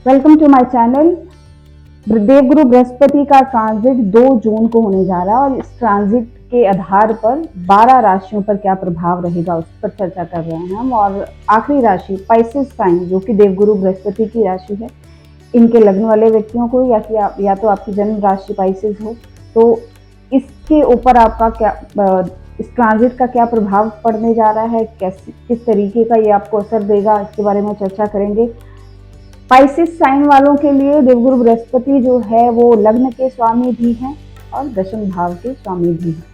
Welcome to my channel. Devguru Brihaspati का transit 2 जून को होने जा रहा है और इस ट्रांजिट के आधार पर 12 राशियों पर क्या प्रभाव रहेगा उस पर चर्चा कर रहे हैं हम। और आखिरी राशि पाइसेस साइन जो कि देवगुरु बृहस्पति की राशि है, इनके लग्न वाले व्यक्तियों को या तो आपकी जन्म राशि पाइसेस हो तो इसके ऊपर आपका क्या इस ट्रांजिट का क्या प्रभाव पड़ने जा रहा है, कैसे किस तरीके का ये आपको असर देगा, इसके बारे में चर्चा करेंगे। पाइसेस साइन वालों के लिए देवगुरु बृहस्पति जो है वो लग्न के स्वामी भी हैं और दशम भाव के स्वामी भी हैं।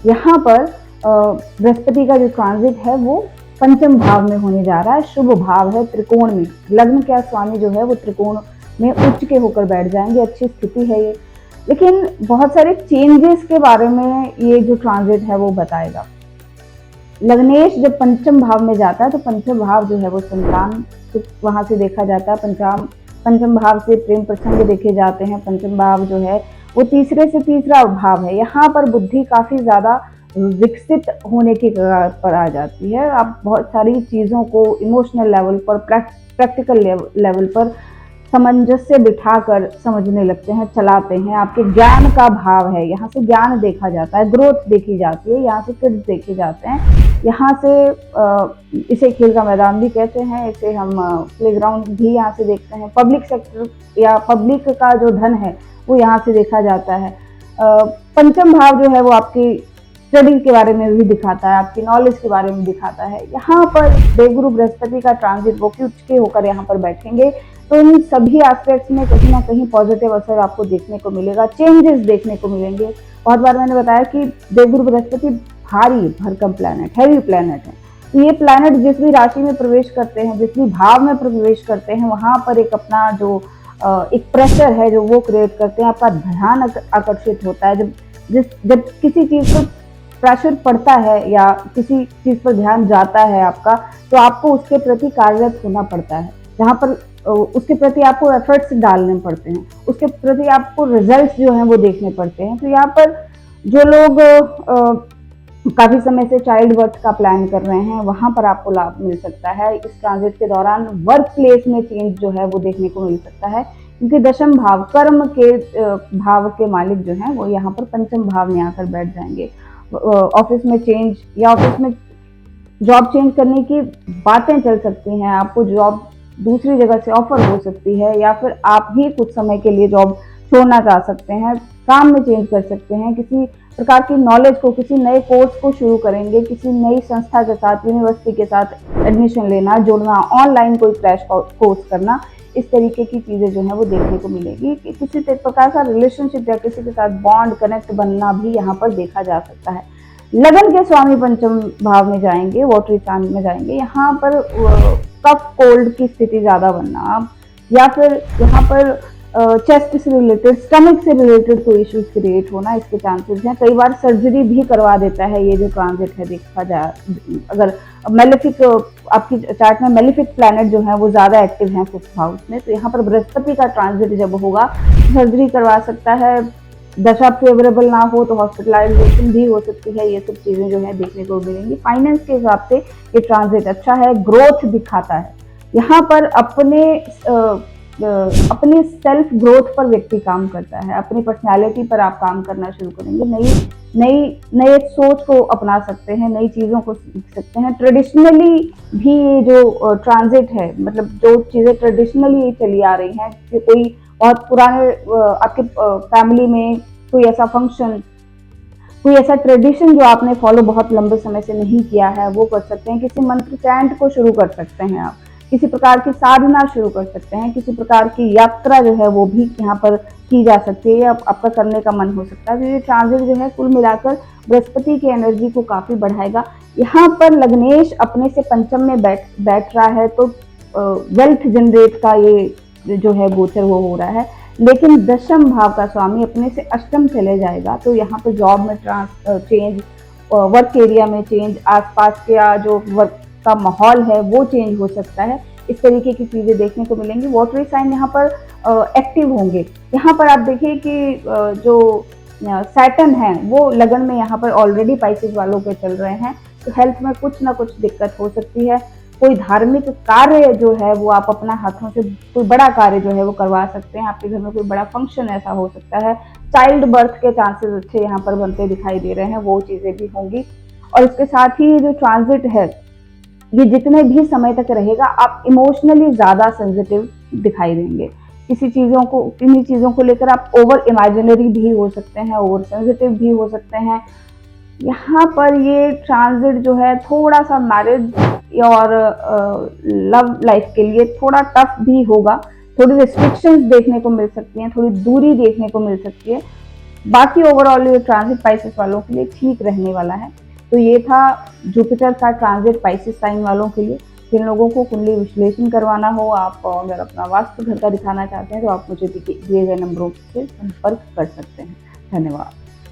यहाँ पर बृहस्पति का जो ट्रांजिट है वो पंचम भाव में होने जा रहा है, शुभ भाव है त्रिकोण में। लग्न का स्वामी जो है वो त्रिकोण में उच्च के होकर बैठ जाएंगे, अच्छी स्थिति है ये। लेकिन बहुत सारे चेंजेस के बारे में ये जो ट्रांजिट है वो बताएगा। लग्नेश जब पंचम भाव में जाता है तो पंचम भाव जो है वो संतान वहां से देखा जाता है। पंचम भाव से प्रेम प्रसंग देखे जाते हैं। पंचम भाव जो है वो तीसरे से तीसरा भाव है। यहाँ पर बुद्धि काफी ज्यादा विकसित होने की कगार पर आ जाती है। आप बहुत सारी चीजों को इमोशनल लेवल पर, प्रैक्टिकल लेवल पर सामंजस्य बिठाकर समझने लगते हैं, चलाते हैं। आपके ज्ञान का भाव है, यहाँ से ज्ञान देखा जाता है, ग्रोथ देखी जाती है, यहाँ से किड्स देखे जाते हैं। यहाँ से इसे खेल का मैदान भी कहते हैं, इसे हम प्लेग्राउंड भी यहाँ से देखते हैं। पब्लिक सेक्टर या पब्लिक का जो धन है वो यहाँ से देखा जाता है। पंचम भाव जो है वो आपकी स्टडी के बारे में भी दिखाता है, आपकी नॉलेज के बारे में दिखाता है। यहाँ पर देवगुरु बृहस्पति का ट्रांजिट वो कि उच्च के होकर यहाँ पर बैठेंगे तो इन सभी एस्पेक्ट्स में कहीं ना कहीं पॉजिटिव असर आपको देखने को मिलेगा, चेंजेस देखने को मिलेंगे। बहुत बार मैंने बताया कि देवगुरु बृहस्पति भारी भरकम प्लैनेट, हैवी प्लैनेट है। तो ये प्लैनेट जिस भी राशि में प्रवेश करते हैं, जिस भी भाव में प्रवेश करते हैं, वहां पर एक अपना जो एक प्रेशर है जो वो क्रिएट करते हैं। आपका ध्यान आकर्षित होता है। जब किसी चीज पर प्रेशर पड़ता है या किसी चीज पर ध्यान जाता है आपका, तो आपको उसके प्रति कार्यरत होना पड़ता है। जहाँ पर उसके प्रति आपको एफर्ट्स डालने पड़ते हैं, उसके प्रति आपको रिजल्ट्स जो हैं वो देखने पड़ते हैं। तो यहाँ पर जो लोग काफी समय से चाइल्ड बर्थ का प्लान कर रहे हैं, वहां पर आपको लाभ मिल सकता है। इस ट्रांजिट के दौरान वर्क प्लेस में चेंज जो है वो देखने को मिल सकता है, क्योंकि दशम भाव कर्म के भाव के मालिक जो हैं वो यहाँ पर पंचम भाव में आकर बैठ जाएंगे। ऑफिस में चेंज या ऑफिस में जॉब चेंज करने की बातें चल सकती हैं। आपको जॉब दूसरी जगह से ऑफर हो सकती है, या फिर आप ही कुछ समय के लिए जॉब छोड़ना चाह सकते हैं, काम में चेंज कर सकते हैं। किसी प्रकार की नॉलेज को, किसी नए कोर्स को शुरू करेंगे, किसी नई संस्था के साथ, यूनिवर्सिटी के साथ एडमिशन लेना, जुड़ना, ऑनलाइन कोई क्रैश कोर्स करना, इस तरीके की चीजें जो है वो देखने को मिलेगी। कि किसी प्रकार का रिलेशनशिप या किसी के साथ बॉन्ड कनेक्ट बनना भी यहाँ पर देखा जा सकता है। लगन के स्वामी पंचम भाव में जाएंगे, वॉटरी स्थान में जाएंगे। यहाँ पर कफ कोल्ड की स्थिति ज्यादा बनना, या फिर यहाँ पर चेस्ट से रिलेटेड, स्टमक से रिलेटेड कोई इश्यूज क्रिएट होना, इसके चांसेस हैं। कई बार सर्जरी भी करवा देता है ये जो ट्रांजिट है। देखा जाए अगर मेलेफिक आपकी चार्ट में मेलेफिक प्लैनेट जो है वो ज्यादा एक्टिव है 5th हाउस में, तो यहाँ पर बृहस्पति का ट्रांजिट जब होगा सर्जरी करवा सकता है। दशा फेवरेबल ना हो तो हॉस्पिटलाइजेशन भी हो सकती है। ये सब चीजें जो है देखने को मिलेंगी। फाइनेंस के हिसाब से ये ट्रांजिट अच्छा है, ग्रोथ दिखाता है। यहाँ पर अपने सेल्फ ग्रोथ पर व्यक्ति काम करता है, अपनी पर्सनालिटी पर आप काम करना शुरू करेंगे। नए सोच को अपना सकते हैं, नई चीजों को सीख सकते हैं। ट्रेडिशनली भी ये जो ट्रांजिट है, मतलब जो चीजें ट्रेडिशनली चली आ रही हैं, कि कोई बहुत पुराने आपके फैमिली में कोई ऐसा फंक्शन, कोई ऐसा ट्रेडिशन जो आपने फॉलो बहुत लंबे समय से नहीं किया है, वो कर सकते हैं। किसी मंत्र चैंट को शुरू कर सकते हैं आप, किसी प्रकार की साधना शुरू कर सकते हैं, किसी प्रकार की यात्रा जो है वो भी यहाँ पर की जा सकती है, आपका करने का मन हो सकता है। तो ये ट्रांजिट जो है कुल मिलाकर बृहस्पति की एनर्जी को काफी बढ़ाएगा। यहाँ पर लग्नेश अपने से पंचम में बैठ रहा है, तो वेल्थ जनरेट का ये जो है गोचर वो हो रहा है। लेकिन दशम भाव का स्वामी अपने से अष्टम चले जाएगा, तो यहाँ पर जॉब में चेंज, वर्क एरिया में चेंज, आसपास का जो वर्क का माहौल है वो चेंज हो सकता है। इस तरीके की चीजें देखने को मिलेंगी। वॉटरी साइन यहाँ पर एक्टिव होंगे। यहाँ पर आप देखिए कि जो सैटर्न है वो लगन में यहाँ पर ऑलरेडी पाइसेस वालों के चल रहे हैं, तो हेल्थ में कुछ ना कुछ दिक्कत हो सकती है। कोई धार्मिक कार्य जो है वो आप अपना हाथों से कोई बड़ा कार्य जो है वो करवा सकते हैं। आपके घर में कोई बड़ा फंक्शन ऐसा हो सकता है, चाइल्ड बर्थ के चांसेस अच्छे यहाँ पर बनते दिखाई दे रहे हैं, वो चीजें भी होंगी। और इसके साथ ही जो ट्रांजिट है ये जितने भी समय तक रहेगा आप इमोशनली ज्यादा सेंसिटिव दिखाई देंगे। किन्हीं चीजों को लेकर आप ओवर इमेजिनरी भी हो सकते हैं, ओवर सेंसिटिव भी हो सकते हैं। यहाँ पर ये ट्रांजिट जो है थोड़ा सा मैरिज और लव लाइफ के लिए थोड़ा टफ भी होगा। थोड़ी रिस्ट्रिक्शंस देखने को मिल सकती हैं, थोड़ी दूरी देखने को मिल सकती है। बाकी ओवरऑल ये ट्रांजिट पाइसेस वालों के लिए ठीक रहने वाला है। तो ये था जुपिटर का ट्रांजिट पाइसेस साइन वालों के लिए। जिन लोगों को कुंडली विश्लेषण करवाना हो, आप अगर अपना वास्तु घर का दिखाना चाहते हैं तो आप मुझे दिए गए नंबरों से संपर्क कर सकते हैं। धन्यवाद।